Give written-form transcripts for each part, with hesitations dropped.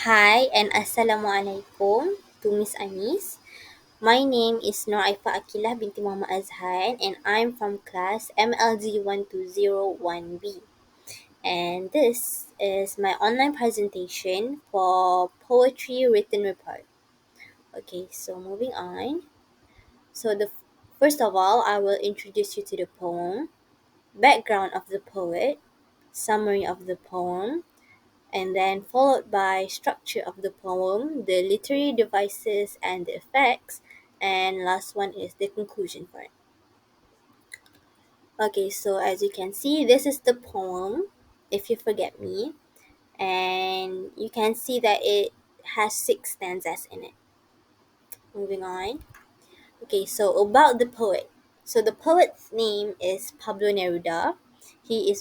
Hi and Assalamualaikum to Miss Anis. My name is Noraifa Akilah binti Muhammad Azhan and I'm from class MLG 12001B. And this is my online presentation for poetry written report. Okay, so moving on. So first of all, I will introduce you to the poem, background of the poet, summary of the poem, and then followed by structure of the poem, the literary devices and the effects, and last one is the conclusion for it. Okay, so as you can see, this is the poem, If You Forget Me, and you can see that it has 6 stanzas in it. Moving on. Okay, so about the poet. So the poet's name is Pablo Neruda. He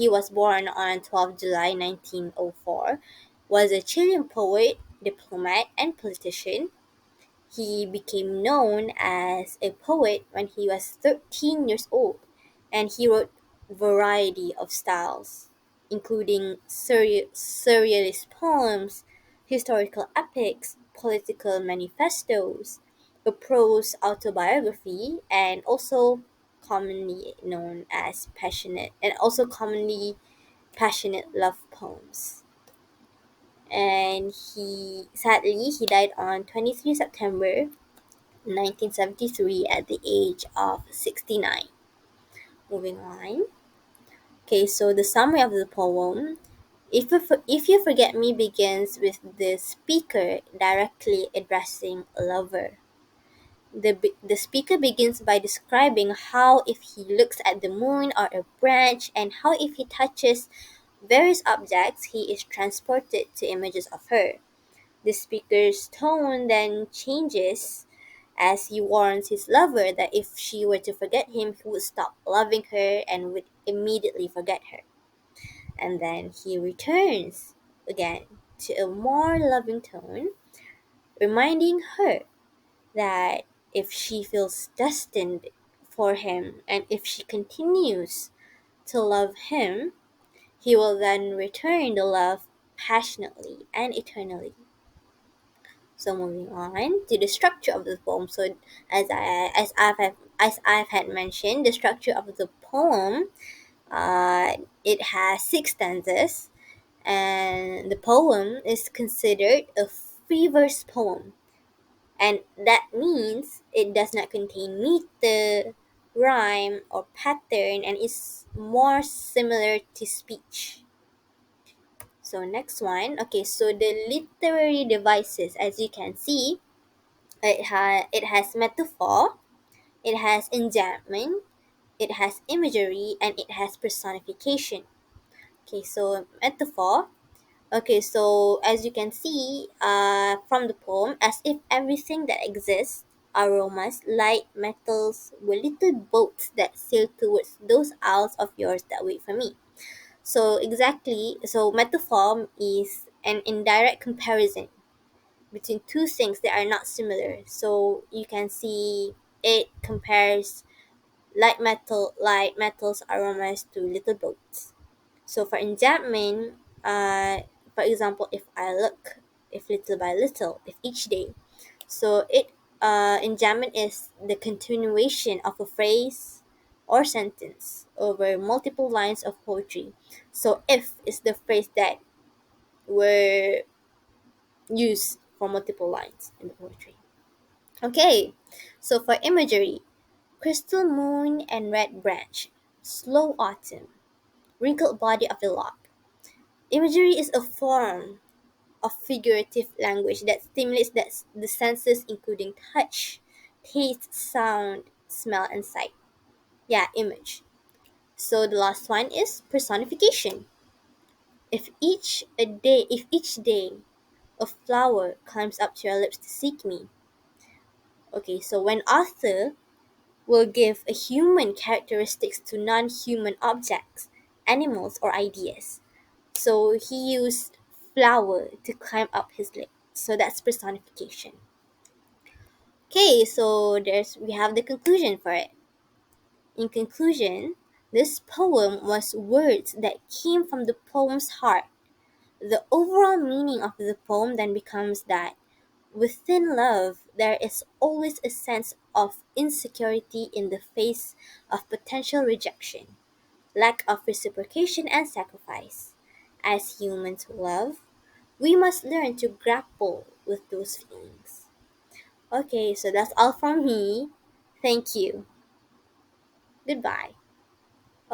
was born on 12 July 1904, was a Chilean poet, diplomat, and politician. He became known as a poet when he was 13 years old, and he wrote variety of styles, including surrealist poems, historical epics, political manifestos, a prose autobiography, and also commonly passionate love poems. And he died on 23 September 1973 at the age of 69. Moving on. Okay, so the summary of the poem. If You Forget Me begins with the speaker directly addressing a lover. The speaker begins by describing how if he looks at the moon or a branch, and how if he touches various objects, he is transported to images of her. The speaker's tone then changes as he warns his lover that if she were to forget him, he would stop loving her and would immediately forget her. And then he returns again to a more loving tone, reminding her that if she feels destined for him and if she continues to love him, he will then return the love passionately and eternally. So moving on to the structure of the poem. So as I've had mentioned, the structure of the poem, it has 6 stanzas, and the poem is considered a free verse poem, and that means it does not contain meter, rhyme, or pattern, and is more similar to speech. So next one, okay, so the literary devices, as you can see, it has metaphor, it has enjambment, it has imagery, and it has personification. Okay, so metaphor. Okay, so as you can see from the poem, as if everything that exists, aromas, light, metals, were little boats that sail towards those isles of yours that wait for me. So metaphor is an indirect comparison between two things that are not similar. So you can see it compares light metals aromas to little boats. So for enjambment, for example, if little by little, if each day. So enjambment is the continuation of a phrase or sentence over multiple lines of poetry. So if is the phrase that were used for multiple lines in the poetry. Okay, so for imagery, crystal moon and red branch, slow autumn, wrinkled body of the log. Imagery is a form of figurative language that stimulates the senses, including touch, taste, sound, smell, and sight. Yeah, image. So the last one is personification. If each day a flower climbs up to your lips to seek me. Okay, so when author will give a human characteristics to non-human objects, animals, or ideas. So he used flower to climb up his lip. So that's personification. Okay, so we have the conclusion for it. In conclusion, this poem was words that came from the poem's heart, The overall meaning of the poem then becomes that within love, there is always a sense of insecurity in the face of potential rejection, lack of reciprocation, and sacrifice. As humans who love, we must learn to grapple with those feelings. Okay, so that's all from me. Thank you. Goodbye.